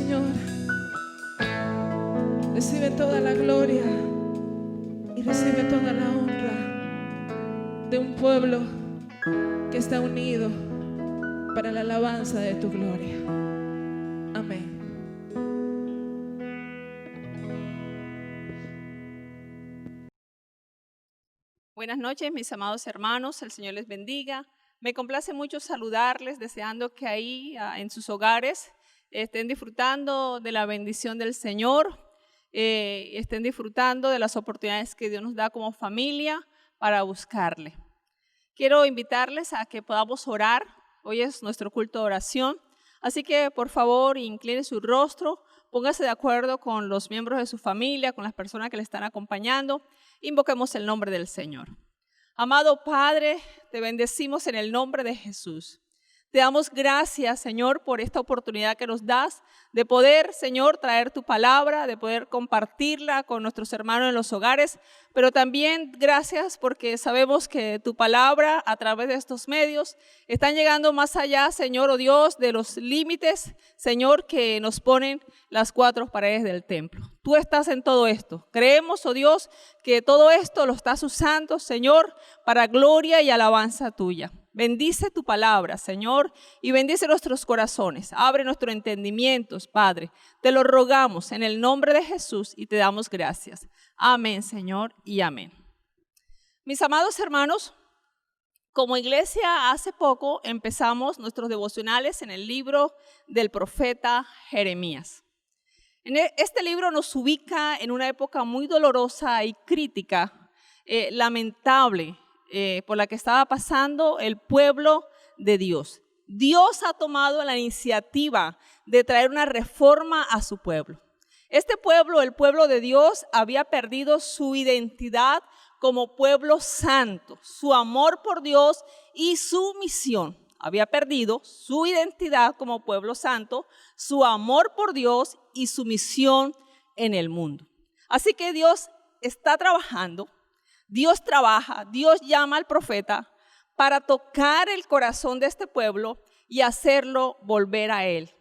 Señor. Recibe toda la gloria y recibe toda la honra de un pueblo que está unido para la alabanza de tu gloria. Amén. Buenas noches, mis amados hermanos, el Señor les bendiga. Me complace mucho saludarles, deseando que ahí en sus hogares estén disfrutando de la bendición del Señor, estén disfrutando de las oportunidades que Dios nos da como familia para buscarle. Quiero invitarles a que podamos orar. Hoy es nuestro culto de oración, así que por favor incline su rostro, póngase de acuerdo con los miembros de su familia, con las personas que le están acompañando. Invoquemos el nombre del Señor. Amado Padre, te bendecimos en el nombre de Jesús. Te damos gracias, Señor, por esta oportunidad que nos das de poder, Señor, traer tu palabra, de poder compartirla con nuestros hermanos en los hogares, pero también gracias porque sabemos que tu palabra a través de estos medios están llegando más allá, Señor, oh Dios, de los límites, Señor, que nos ponen las cuatro paredes del templo. Tú estás en todo esto. Creemos, oh Dios, que todo esto lo estás usando, Señor, para gloria y alabanza tuya. Bendice tu palabra, Señor, y bendice nuestros corazones. Abre nuestros entendimientos, Padre. Te lo rogamos en el nombre de Jesús y te damos gracias. Amén, Señor, y amén. Mis amados hermanos, como iglesia hace poco empezamos nuestros devocionales en el libro del profeta Jeremías. Este libro nos ubica en una época muy dolorosa y crítica, lamentable, por la que estaba pasando el pueblo de Dios. Dios ha tomado la iniciativa de traer una reforma a su pueblo. Este pueblo, el pueblo de Dios, había perdido su identidad como pueblo santo, su amor por Dios y su misión. Había perdido su identidad como pueblo santo, su amor por Dios y su misión en el mundo. Así que Dios está trabajando. Dios trabaja, Dios llama al profeta para tocar el corazón de este pueblo y hacerlo volver a Él.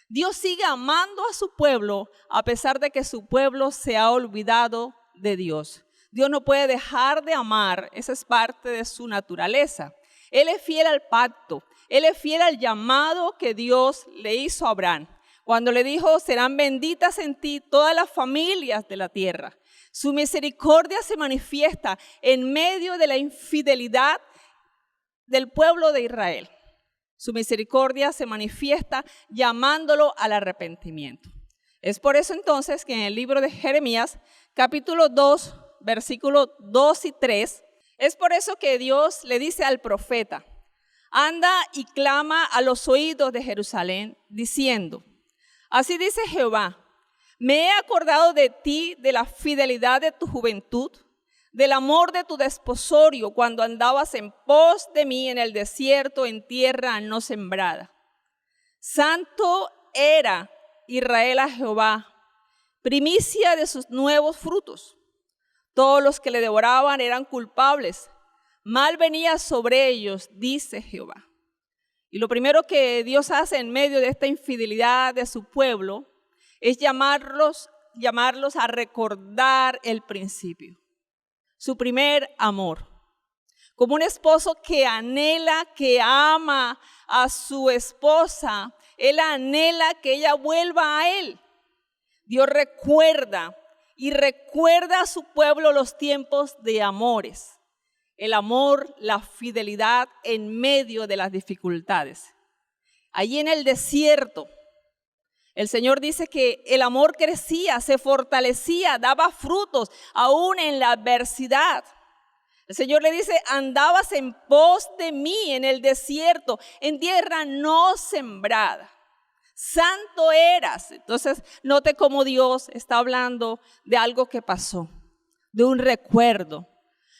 Dios sigue amando a su pueblo a pesar de que su pueblo se ha olvidado de Dios. Dios no puede dejar de amar, esa es parte de su naturaleza. Él es fiel al pacto, Él es fiel al llamado que Dios le hizo a Abraham. Cuando le dijo, serán benditas en ti todas las familias de la tierra. Su misericordia se manifiesta en medio de la infidelidad del pueblo de Israel. Su misericordia se manifiesta llamándolo al arrepentimiento. Es por eso entonces que en el libro de Jeremías, capítulo 2, versículos 2 y 3, es por eso que Dios le dice al profeta, anda y clama a los oídos de Jerusalén, diciendo, así dice Jehová, me he acordado de ti, de la fidelidad de tu juventud, del amor de tu desposorio cuando andabas en pos de mí en el desierto, en tierra no sembrada. Santo era Israel a Jehová, primicia de sus nuevos frutos. Todos los que le devoraban eran culpables. Mal venía sobre ellos, dice Jehová. Y lo primero que Dios hace en medio de esta infidelidad de su pueblo es llamarlos a recordar el principio, su primer amor. Como un esposo que anhela, que ama a su esposa, él anhela que ella vuelva a él. Dios recuerda a su pueblo los tiempos de amores. El amor, la fidelidad en medio de las dificultades. Allí en el desierto, el Señor dice que el amor crecía, se fortalecía, daba frutos, aún en la adversidad. El Señor le dice, andabas en pos de mí en el desierto, en tierra no sembrada. Santo eras. Entonces, note cómo Dios está hablando de algo que pasó, de un recuerdo.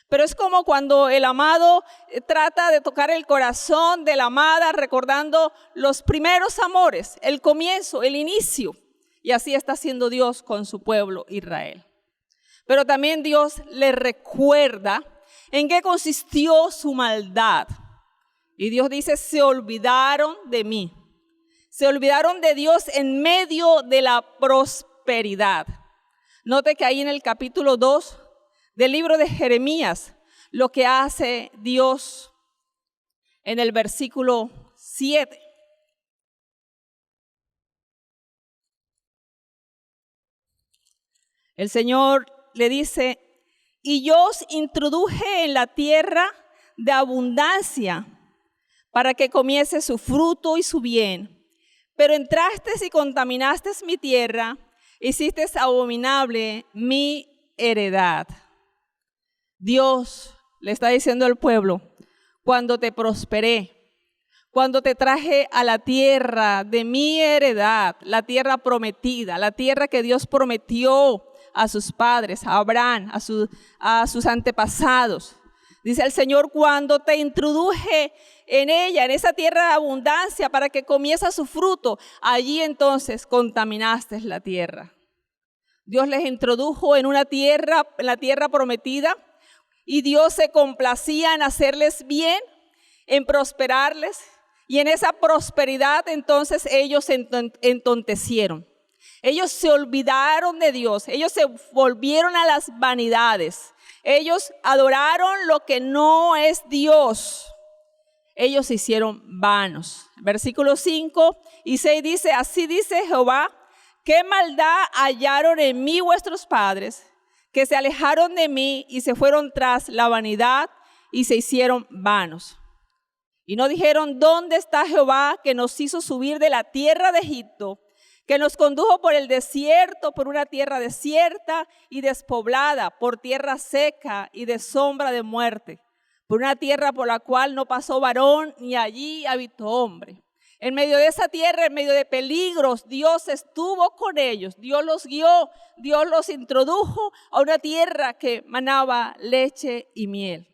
Pero es como cuando el amado trata de tocar el corazón de la amada recordando los primeros amores, el comienzo, el inicio. Y así está haciendo Dios con su pueblo Israel. Pero también Dios le recuerda en qué consistió su maldad. Y Dios dice, se olvidaron de mí. Se olvidaron de Dios en medio de la prosperidad. Note que ahí en el capítulo 2 del libro de Jeremías, lo que hace Dios en el versículo 7. El Señor le dice, y yo os introduje en la tierra de abundancia para que comiese su fruto y su bien. Pero entraste y contaminaste mi tierra, hiciste abominable mi heredad. Dios le está diciendo al pueblo, cuando te prosperé, cuando te traje a la tierra de mi heredad, la tierra prometida, la tierra que Dios prometió a sus padres, a Abraham, a sus antepasados. Dice el Señor, cuando te introduje en ella, en esa tierra de abundancia, para que comiese su fruto, allí entonces contaminaste la tierra. Dios les introdujo en una tierra, en la tierra prometida, y Dios se complacía en hacerles bien, en prosperarles, y en esa prosperidad entonces ellos se entontecieron. Ellos se olvidaron de Dios, ellos se volvieron a las vanidades, ellos adoraron lo que no es Dios. Ellos se hicieron vanos. Versículos 5 y 6 dice, así dice Jehová, qué maldad hallaron en mí vuestros padres, que se alejaron de mí y se fueron tras la vanidad y se hicieron vanos. Y no dijeron, ¿dónde está Jehová que nos hizo subir de la tierra de Egipto, que nos condujo por el desierto, por una tierra desierta y despoblada, por tierra seca y de sombra de muerte, por una tierra por la cual no pasó varón, ni allí habitó hombre? En medio de esa tierra, en medio de peligros, Dios estuvo con ellos, Dios los guió, Dios los introdujo a una tierra que manaba leche y miel.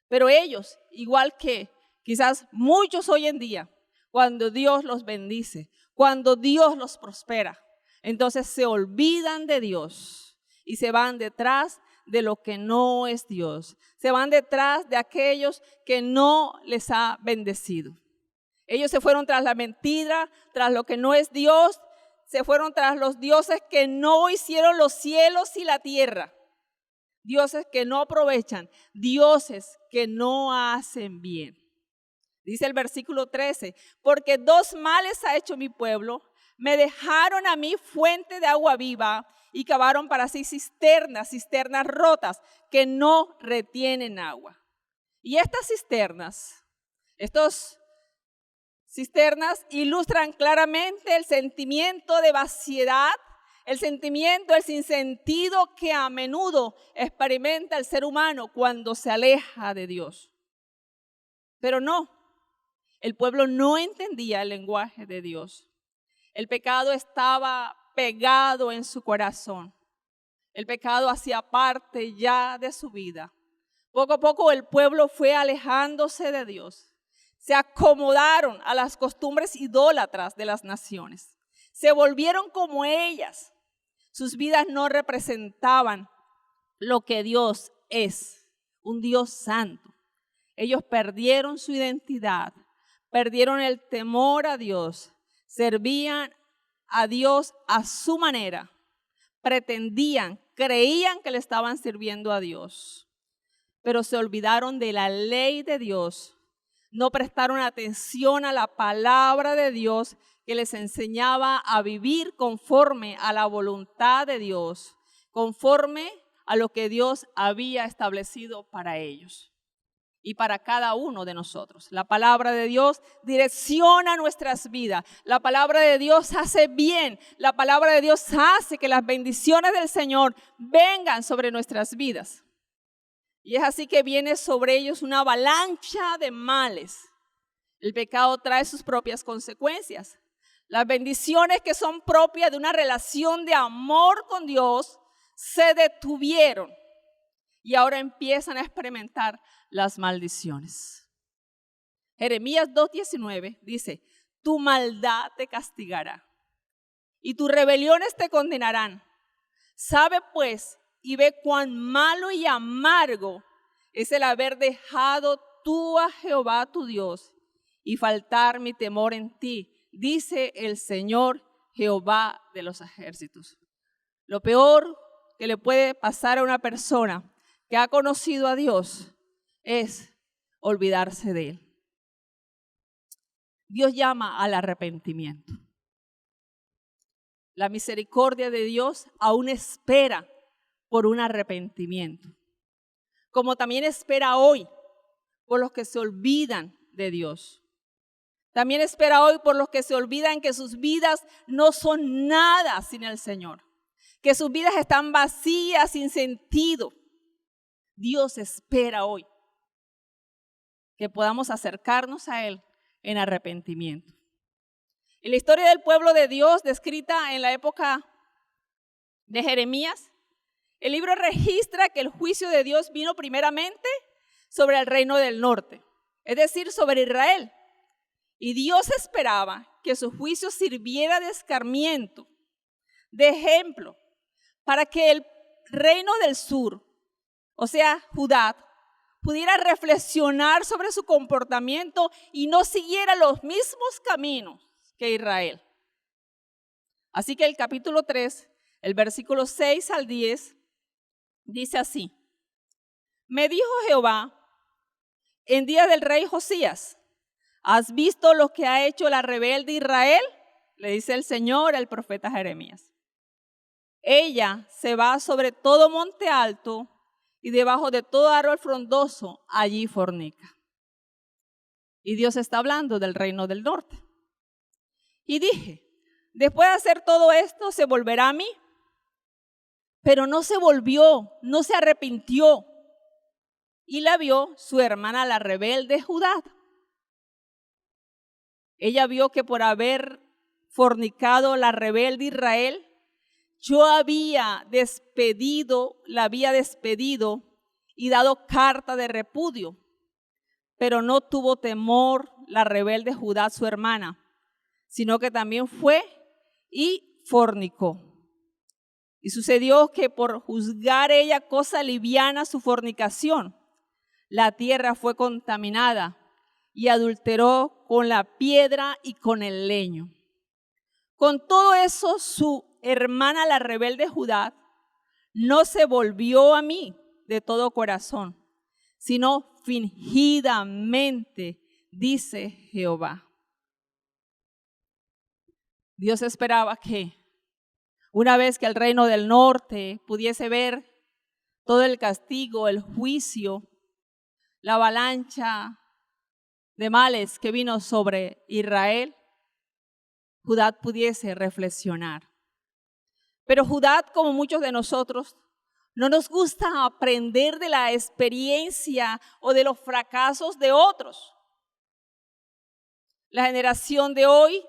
Pero ellos, igual que quizás muchos hoy en día, cuando Dios los bendice, cuando Dios los prospera, entonces se olvidan de Dios y se van detrás de lo que no es Dios. Se van detrás de aquellos que no les ha bendecido. Ellos se fueron tras la mentira, tras lo que no es Dios, se fueron tras los dioses que no hicieron los cielos y la tierra. Dioses que no aprovechan, dioses que no hacen bien. Dice el versículo 13, porque dos males ha hecho mi pueblo, me dejaron a mí fuente de agua viva y cavaron para sí cisternas rotas que no retienen agua. Y estas cisternas ilustran claramente el sentimiento de vaciedad, el sentimiento, el sinsentido que a menudo experimenta el ser humano cuando se aleja de Dios. Pero no. El pueblo no entendía el lenguaje de Dios. El pecado estaba pegado en su corazón. El pecado hacía parte ya de su vida. Poco a poco el pueblo fue alejándose de Dios. Se acomodaron a las costumbres idólatras de las naciones. Se volvieron como ellas. Sus vidas no representaban lo que Dios es, un Dios santo. Ellos perdieron su identidad. Perdieron el temor a Dios, servían a Dios a su manera, pretendían, creían que le estaban sirviendo a Dios, pero se olvidaron de la ley de Dios, no prestaron atención a la palabra de Dios que les enseñaba a vivir conforme a la voluntad de Dios, conforme a lo que Dios había establecido para ellos. Y para cada uno de nosotros. La palabra de Dios direcciona nuestras vidas. La palabra de Dios hace bien. La palabra de Dios hace que las bendiciones del Señor vengan sobre nuestras vidas. Y es así que viene sobre ellos una avalancha de males. El pecado trae sus propias consecuencias. Las bendiciones que son propias de una relación de amor con Dios se detuvieron. Y ahora empiezan a experimentar las maldiciones. Jeremías 2:19 dice, tu maldad te castigará y tus rebeliones te condenarán. Sabe pues y ve cuán malo y amargo es el haber dejado tú a Jehová tu Dios y faltar mi temor en ti, dice el Señor Jehová de los ejércitos. Lo peor que le puede pasar a una persona que ha conocido a Dios es olvidarse de Él. Dios llama al arrepentimiento. La misericordia de Dios aún espera por un arrepentimiento, como también espera hoy por los que se olvidan de Dios. También espera hoy por los que se olvidan que sus vidas no son nada sin el Señor, que sus vidas están vacías, sin sentido. Dios espera hoy que podamos acercarnos a Él en arrepentimiento. En la historia del pueblo de Dios, descrita en la época de Jeremías, el libro registra que el juicio de Dios vino primeramente sobre el reino del norte, es decir, sobre Israel. Y Dios esperaba que su juicio sirviera de escarmiento, de ejemplo, para que el reino del sur, o sea, Judá, pudiera reflexionar sobre su comportamiento y no siguiera los mismos caminos que Israel. Así que el capítulo 3, el versículo 6 al 10, dice así: Me dijo Jehová en día del rey Josías, ¿has visto lo que ha hecho la rebelde Israel? Le dice el Señor al profeta Jeremías. Ella se va sobre todo monte alto y debajo de todo árbol frondoso, allí fornica. Y Dios está hablando del reino del norte. Y dije, después de hacer todo esto, ¿se volverá a mí? Pero no se volvió, no se arrepintió. Y la vio su hermana, la rebelde Judá. Ella vio que por haber fornicado la rebelde Israel, la había despedido y dado carta de repudio. Pero no tuvo temor la rebelde Judá, su hermana, sino que también fue y fornicó. Y sucedió que por juzgar ella cosa liviana su fornicación, la tierra fue contaminada y adulteró con la piedra y con el leño. Con todo eso, su hermana, la rebelde Judá, no se volvió a mí de todo corazón, sino fingidamente, dice Jehová. Dios esperaba que una vez que el reino del norte pudiese ver todo el castigo, el juicio, la avalancha de males que vino sobre Israel, Judá pudiese reflexionar. Pero Judá, como muchos de nosotros, no nos gusta aprender de la experiencia o de los fracasos de otros. La generación de hoy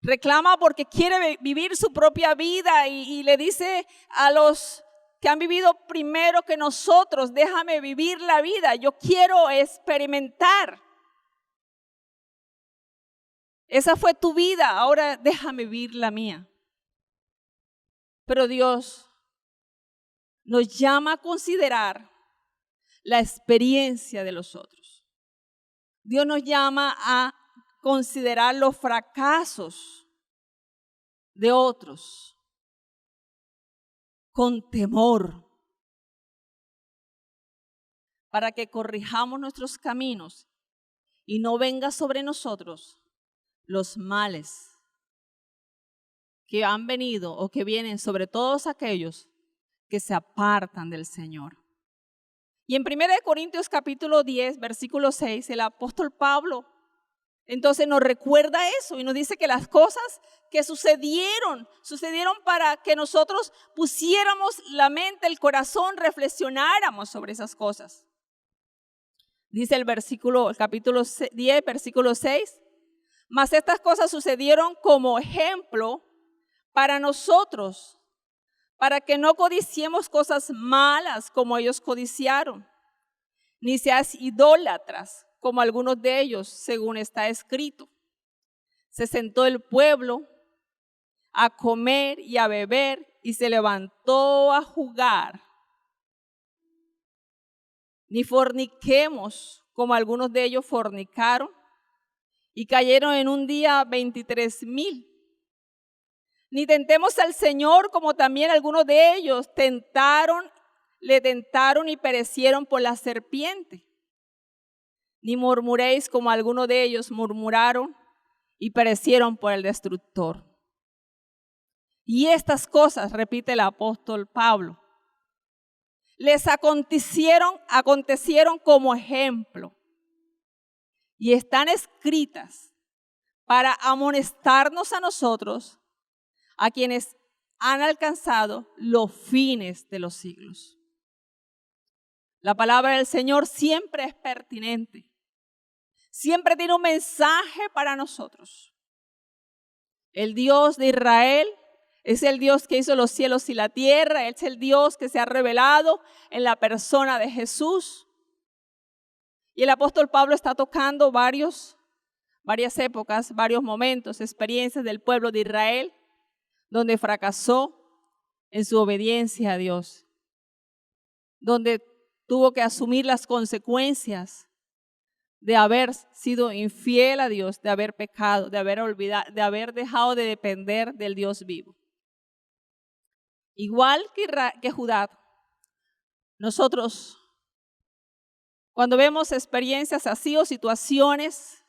reclama porque quiere vivir su propia vida y le dice a los que han vivido primero que nosotros, déjame vivir la vida, yo quiero experimentar. Esa fue tu vida, ahora déjame vivir la mía. Pero Dios nos llama a considerar la experiencia de los otros. Dios nos llama a considerar los fracasos de otros con temor, para que corrijamos nuestros caminos y no venga sobre nosotros los males que han venido o que vienen sobre todos aquellos que se apartan del Señor. Y en 1 Corintios capítulo 10, versículo 6, el apóstol Pablo entonces nos recuerda eso y nos dice que las cosas que sucedieron para que nosotros pusiéramos la mente, el corazón, reflexionáramos sobre esas cosas. Dice el capítulo 10, versículo 6, mas estas cosas sucedieron como ejemplo para nosotros, para que no codiciemos cosas malas como ellos codiciaron, ni seas idólatras como algunos de ellos, según está escrito. Se sentó el pueblo a comer y a beber y se levantó a jugar. Ni forniquemos como algunos de ellos fornicaron y cayeron en un día 23,000. Ni tentemos al Señor como también algunos de ellos le tentaron y perecieron por la serpiente. Ni murmuréis como algunos de ellos murmuraron y perecieron por el destructor. Y estas cosas, repite el apóstol Pablo, les acontecieron como ejemplo y están escritas para amonestarnos a nosotros, a quienes han alcanzado los fines de los siglos. La palabra del Señor siempre es pertinente, siempre tiene un mensaje para nosotros. El Dios de Israel es el Dios que hizo los cielos y la tierra, es el Dios que se ha revelado en la persona de Jesús. Y el apóstol Pablo está tocando varias épocas, varios momentos, experiencias del pueblo de Israel, donde fracasó en su obediencia a Dios, donde tuvo que asumir las consecuencias de haber sido infiel a Dios, de haber pecado, de haber dejado de depender del Dios vivo. Igual que Judá, nosotros, cuando vemos experiencias así o situaciones,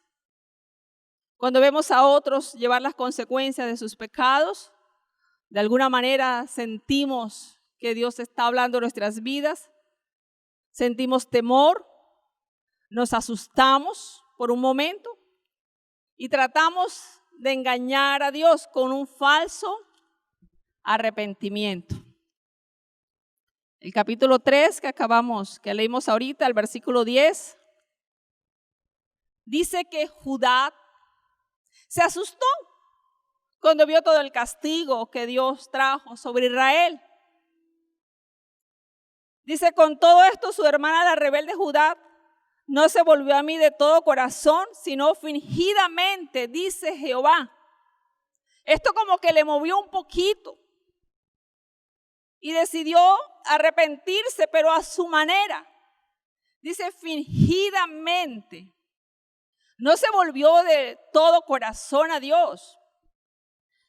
cuando vemos a otros llevar las consecuencias de sus pecados, de alguna manera sentimos que Dios está hablando en nuestras vidas, sentimos temor, nos asustamos por un momento y tratamos de engañar a Dios con un falso arrepentimiento. El capítulo 3 que leímos ahorita, el versículo 10, dice que Judá se asustó cuando vio todo el castigo que Dios trajo sobre Israel. Dice, con todo esto su hermana la rebelde Judá no se volvió a mí de todo corazón, sino fingidamente, dice Jehová. Esto como que le movió un poquito y decidió arrepentirse, pero a su manera. Dice fingidamente. No se volvió de todo corazón a Dios.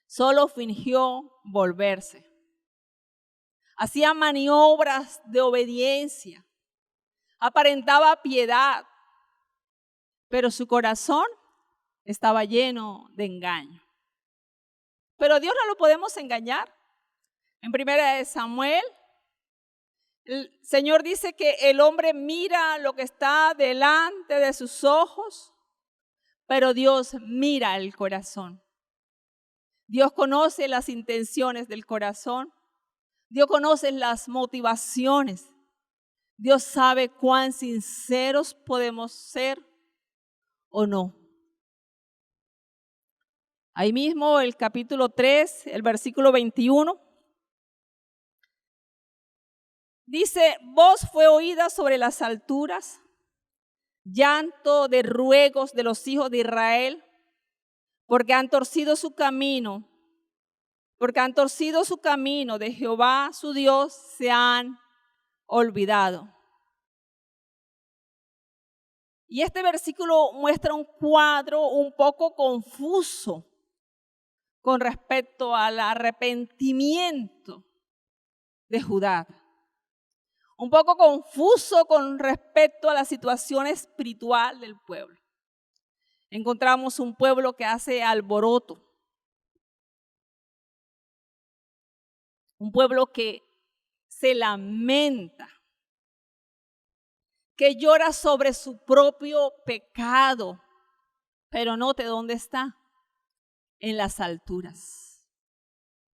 Solo fingió volverse. Hacía maniobras de obediencia. Aparentaba piedad. Pero su corazón estaba lleno de engaño. Pero a Dios no lo podemos engañar. En 1 Samuel, el Señor dice que el hombre mira lo que está delante de sus ojos, pero Dios mira el corazón. Dios conoce las intenciones del corazón. Dios conoce las motivaciones. Dios sabe cuán sinceros podemos ser o no. Ahí mismo el capítulo 3, el versículo 21. Dice, voz fue oída sobre las alturas, llanto de ruegos de los hijos de Israel, porque han torcido su camino de Jehová su Dios, se han olvidado. Y este versículo muestra un cuadro un poco confuso con respecto al arrepentimiento de Judá. Un poco confuso con respecto a la situación espiritual del pueblo. Encontramos un pueblo que hace alboroto. Un pueblo que se lamenta, que llora sobre su propio pecado, pero note dónde está, en las alturas.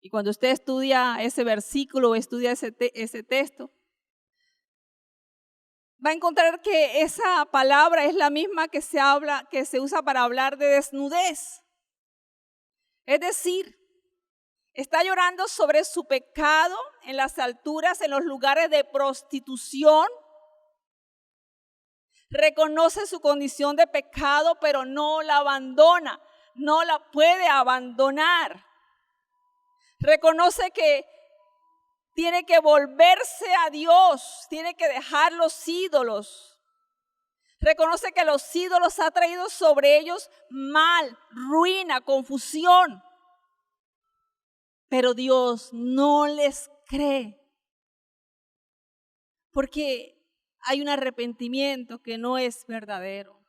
Y cuando usted estudia ese versículo, estudia ese texto, va a encontrar que esa palabra es la misma que se usa para hablar de desnudez. Es decir, está llorando sobre su pecado en las alturas, en los lugares de prostitución. Reconoce su condición de pecado, pero no la abandona, no la puede abandonar. Reconoce que tiene que volverse a Dios, tiene que dejar los ídolos. Reconoce que los ídolos han traído sobre ellos mal, ruina, confusión. Pero Dios no les cree. Porque hay un arrepentimiento que no es verdadero.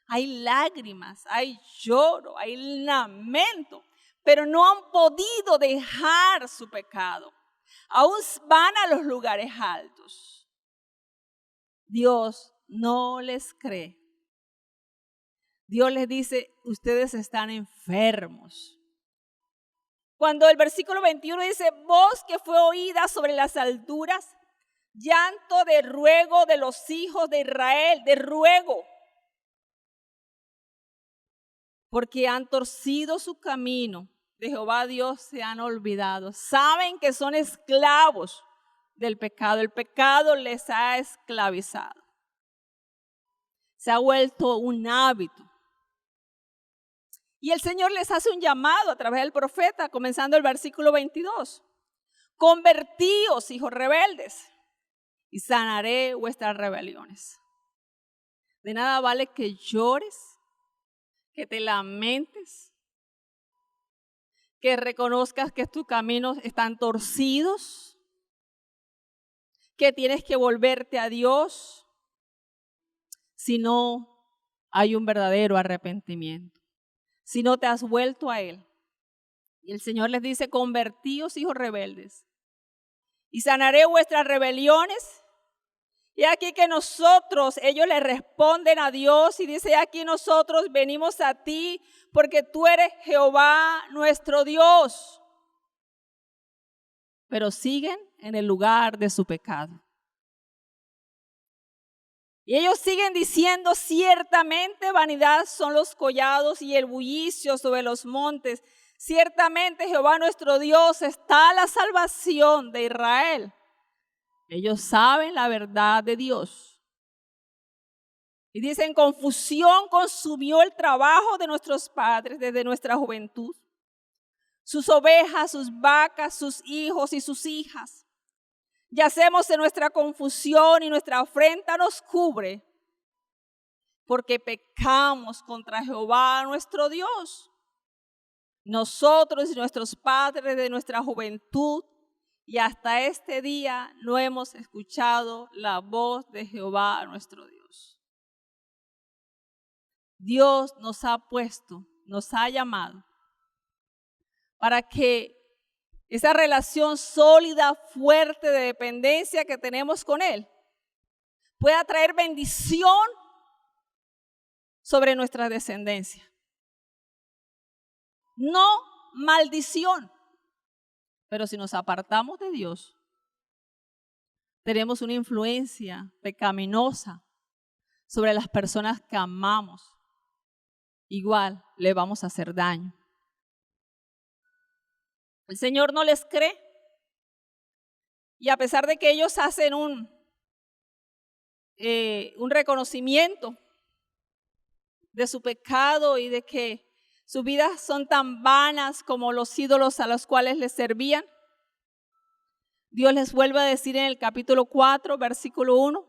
Hay lágrimas, hay lloro, hay lamento, pero no han podido dejar su pecado. Aún van a los lugares altos. Dios no les cree. Dios les dice, ustedes están enfermos. Cuando el versículo 21 dice, voz que fue oída sobre las alturas, llanto de ruego de los hijos de Israel, de ruego. Porque han torcido su camino, de Jehová Dios se han olvidado. Saben que son esclavos del pecado. El pecado les ha esclavizado. Se ha vuelto un hábito. Y el Señor les hace un llamado a través del profeta, comenzando el versículo 22. Convertíos, hijos rebeldes, y sanaré vuestras rebeliones. De nada vale que llores, que te lamentes, que reconozcas que tus caminos están torcidos, que tienes que volverte a Dios, si no hay un verdadero arrepentimiento, si no te has vuelto a Él. Y el Señor les dice, convertíos, hijos rebeldes, y sanaré vuestras rebeliones. Y aquí que ellos le responden a Dios y dice, aquí nosotros venimos a ti porque tú eres Jehová nuestro Dios. Pero siguen en el lugar de su pecado. Y ellos siguen diciendo, ciertamente vanidad son los collados y el bullicio sobre los montes. Ciertamente Jehová nuestro Dios está la salvación de Israel. Ellos saben la verdad de Dios. Y dicen, confusión consumió el trabajo de nuestros padres desde nuestra juventud. Sus ovejas, sus vacas, sus hijos y sus hijas. Yacemos en nuestra confusión y nuestra afrenta nos cubre. Porque pecamos contra Jehová nuestro Dios. Nosotros y nuestros padres de nuestra juventud. Y hasta este día no hemos escuchado la voz de Jehová nuestro Dios. Dios nos ha puesto, nos ha llamado para que esa relación sólida, fuerte de dependencia que tenemos con Él pueda traer bendición sobre nuestra descendencia. No maldición. Pero si nos apartamos de Dios, tenemos una influencia pecaminosa sobre las personas que amamos. Igual le vamos a hacer daño. El Señor no les cree. Y a pesar de que ellos hacen un reconocimiento de su pecado y de que sus vidas son tan vanas como los ídolos a los cuales les servían, Dios les vuelve a decir en el capítulo 4, versículo 1,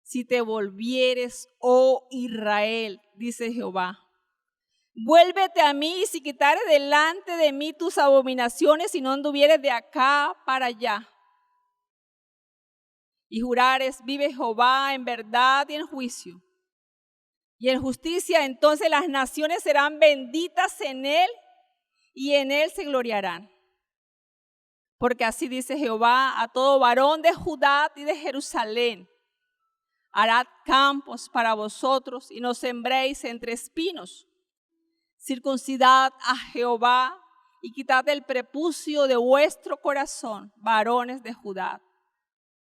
si te volvieres, oh Israel, dice Jehová, vuélvete a mí y si quitares delante de mí tus abominaciones y no anduvieres de acá para allá. Y jurares, vive Jehová en verdad y en juicio. Y en justicia, entonces las naciones serán benditas en él y en él se gloriarán. Porque así dice Jehová a todo varón de Judá y de Jerusalén. Harad campos para vosotros y no sembréis entre espinos. Circuncidad a Jehová y quitad el prepucio de vuestro corazón, varones de Judá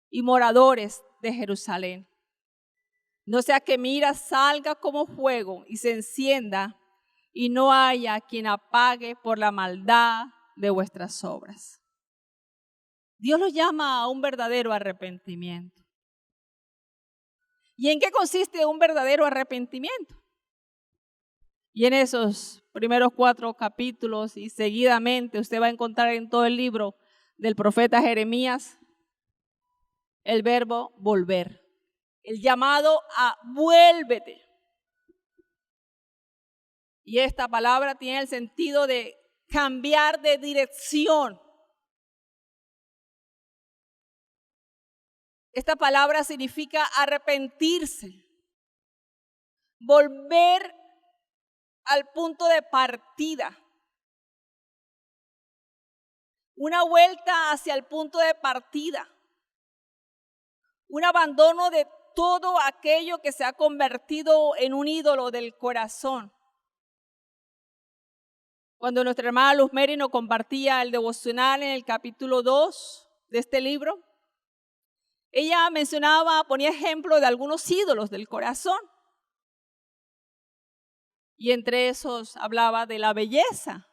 y moradores de Jerusalén. No sea que mi ira salga como fuego y se encienda y no haya quien apague por la maldad de vuestras obras. Dios los llama a un verdadero arrepentimiento. ¿Y en qué consiste un verdadero arrepentimiento? Y en esos primeros 4 capítulos y seguidamente usted va a encontrar en todo el libro del profeta Jeremías el verbo volver. El llamado a vuélvete. Y esta palabra tiene el sentido de cambiar de dirección. Esta palabra significa arrepentirse, volver al punto de partida. Una vuelta hacia el punto de partida. Un abandono de todo aquello que se ha convertido en un ídolo del corazón. Cuando nuestra hermana Luz Mary nos compartía el devocional en el capítulo 2 de este libro, ella mencionaba, ponía ejemplo de algunos ídolos del corazón. Y entre esos hablaba de la belleza,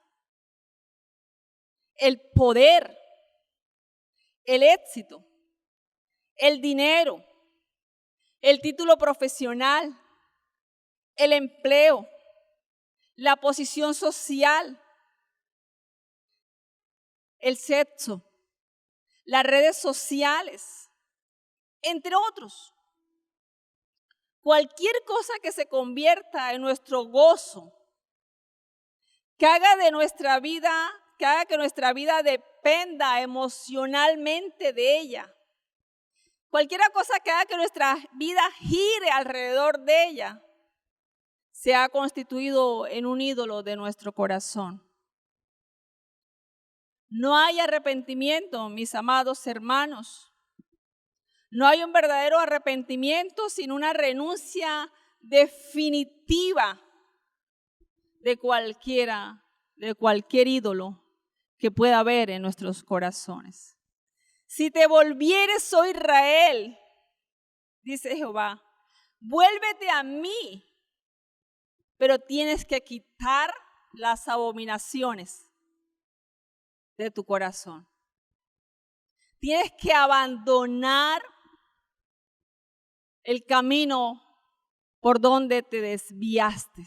el poder, el éxito, el dinero, el título profesional, el empleo, la posición social, el sexo, las redes sociales, entre otros. Cualquier cosa que se convierta en nuestro gozo, que haga que nuestra vida dependa emocionalmente de ella. Cualquier cosa que haga que nuestra vida gire alrededor de ella, se ha constituido en un ídolo de nuestro corazón. No hay arrepentimiento, mis amados hermanos. No hay un verdadero arrepentimiento sin una renuncia definitiva de cualquier ídolo que pueda haber en nuestros corazones. Si te volvieres, oh Israel, dice Jehová, vuélvete a mí, pero tienes que quitar las abominaciones de tu corazón. Tienes que abandonar el camino por donde te desviaste.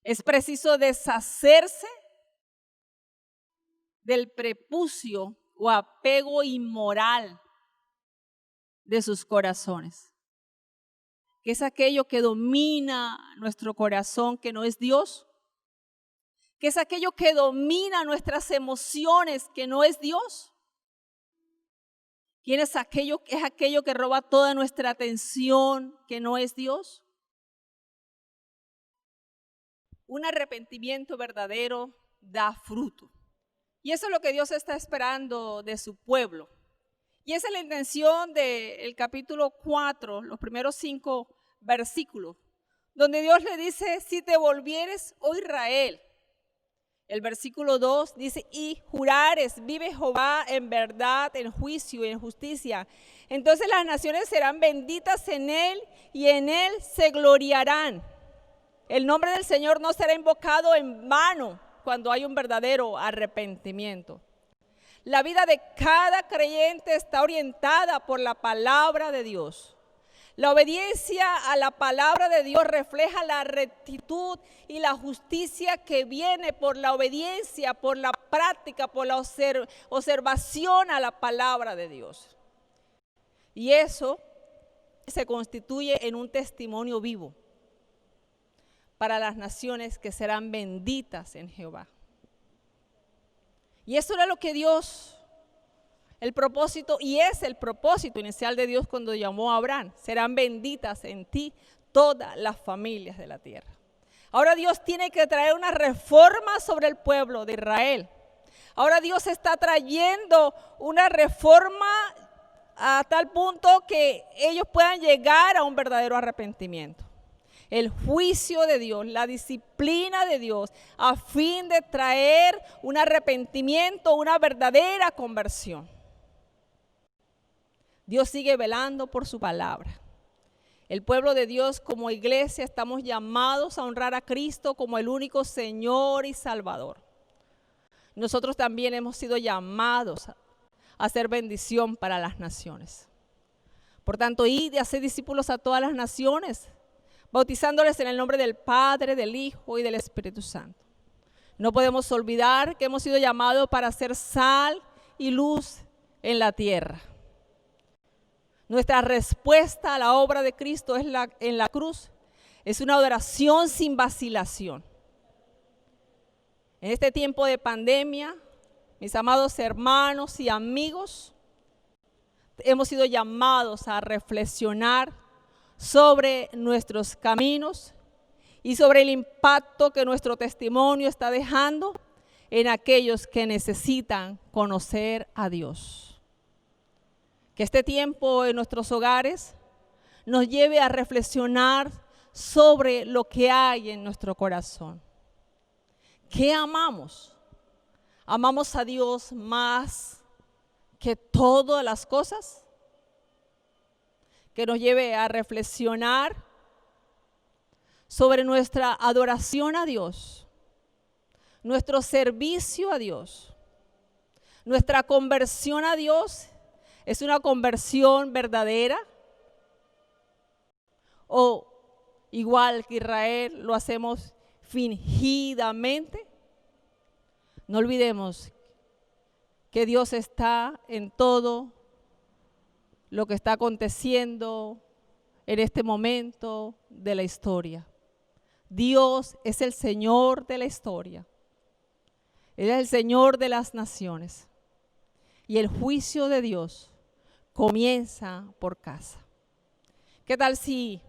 Es preciso deshacerse del prepucio o apego inmoral de sus corazones, que es aquello que domina nuestro corazón, que no es Dios, que es aquello que domina nuestras emociones, que no es Dios. ¿Quién es aquello? Es aquello que roba toda nuestra atención, que no es Dios. Un arrepentimiento verdadero da fruto. Y eso es lo que Dios está esperando de su pueblo. Y esa es la intención del capítulo 4, los primeros 5 versículos, donde Dios le dice, si te volvieres, oh Israel. El versículo 2 dice, y jurares, vive Jehová en verdad, en juicio y en justicia. Entonces las naciones serán benditas en él y en él se gloriarán. El nombre del Señor no será invocado en vano cuando hay un verdadero arrepentimiento. La vida de cada creyente está orientada por la palabra de Dios. La obediencia a la palabra de Dios refleja la rectitud y la justicia que viene por la obediencia, por la práctica, por la observación a la palabra de Dios. Y eso se constituye en un testimonio vivo para las naciones que serán benditas en Jehová. Y eso era lo que Dios, el propósito, y es el propósito inicial de Dios cuando llamó a Abraham. Serán benditas en ti todas las familias de la tierra. Ahora Dios tiene que traer una reforma sobre el pueblo de Israel. Ahora Dios está trayendo una reforma a tal punto que ellos puedan llegar a un verdadero arrepentimiento. El juicio de Dios, la disciplina de Dios, a fin de traer un arrepentimiento, una verdadera conversión. Dios sigue velando por su palabra. El pueblo de Dios como iglesia estamos llamados a honrar a Cristo como el único Señor y Salvador. Nosotros también hemos sido llamados a ser bendición para las naciones. Por tanto, id y haced discípulos a todas las naciones, bautizándoles en el nombre del Padre, del Hijo y del Espíritu Santo. No podemos olvidar que hemos sido llamados para ser sal y luz en la tierra. Nuestra respuesta a la obra de Cristo en la cruz es una adoración sin vacilación. En este tiempo de pandemia, mis amados hermanos y amigos, hemos sido llamados a reflexionar sobre nuestros caminos y sobre el impacto que nuestro testimonio está dejando en aquellos que necesitan conocer a Dios. Que este tiempo en nuestros hogares nos lleve a reflexionar sobre lo que hay en nuestro corazón. ¿Qué amamos? ¿Amamos a Dios más que todas las cosas? Que nos lleve a reflexionar sobre nuestra adoración a Dios, nuestro servicio a Dios, nuestra conversión a Dios. ¿Es una conversión verdadera? ¿O igual que Israel lo hacemos fingidamente? No olvidemos que Dios está en todo lo que está aconteciendo en este momento de la historia. Dios es el Señor de la historia. Él es el Señor de las naciones. Y el juicio de Dios comienza por casa. ¿Qué tal si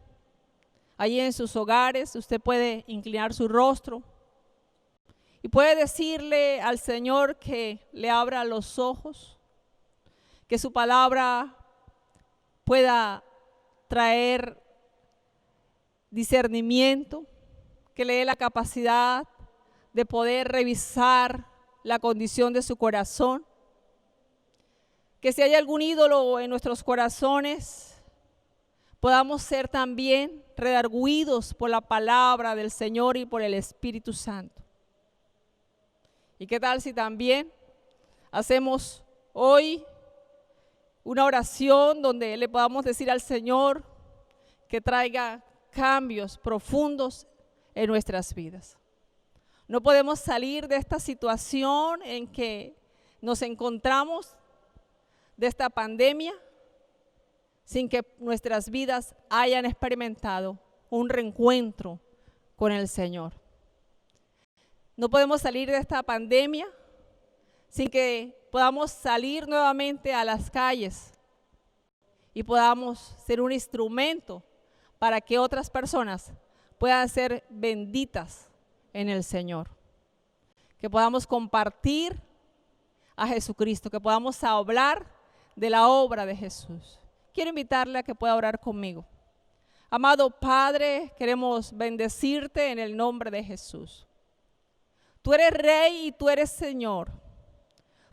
allí en sus hogares usted puede inclinar su rostro y puede decirle al Señor que le abra los ojos, que su palabra pueda traer discernimiento, que le dé la capacidad de poder revisar la condición de su corazón? Que si hay algún ídolo en nuestros corazones, podamos ser también redargüidos por la palabra del Señor y por el Espíritu Santo. ¿Y qué tal si también hacemos hoy una oración donde le podamos decir al Señor que traiga cambios profundos en nuestras vidas? No podemos salir de esta situación en que nos encontramos, de esta pandemia, sin que nuestras vidas hayan experimentado un reencuentro con el Señor. No podemos salir de esta pandemia sin que podamos salir nuevamente a las calles y podamos ser un instrumento para que otras personas puedan ser benditas en el Señor. Que podamos compartir a Jesucristo, que podamos hablar de la obra de Jesús. Quiero invitarle a que pueda orar conmigo. Amado Padre, queremos bendecirte en el nombre de Jesús. Tú eres Rey y tú eres Señor.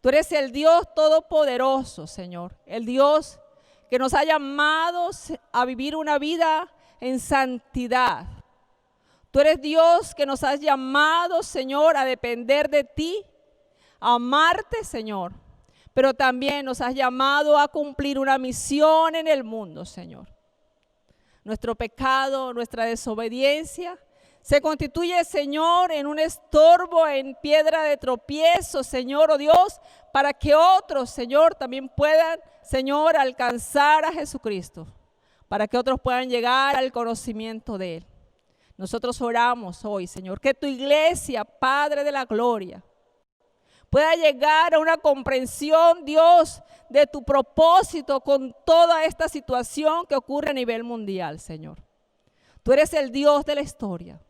Tú eres el Dios todopoderoso, Señor. El Dios que nos ha llamado a vivir una vida en santidad. Tú eres Dios que nos has llamado, Señor, a depender de ti, a amarte, Señor. Pero también nos has llamado a cumplir una misión en el mundo, Señor. Nuestro pecado, nuestra desobediencia, se constituye, Señor, en un estorbo, en piedra de tropiezo, Señor, oh Dios, para que otros, Señor, también puedan, Señor, alcanzar a Jesucristo, para que otros puedan llegar al conocimiento de Él. Nosotros oramos hoy, Señor, que tu iglesia, Padre de la gloria, pueda llegar a una comprensión, Dios, de tu propósito con toda esta situación que ocurre a nivel mundial, Señor. Tú eres el Dios de la historia.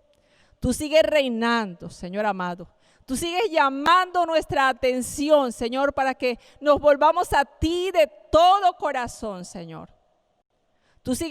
Tú sigues reinando, Señor amado. Tú sigues llamando nuestra atención, Señor, para que nos volvamos a ti de todo corazón, Señor. Tú sigues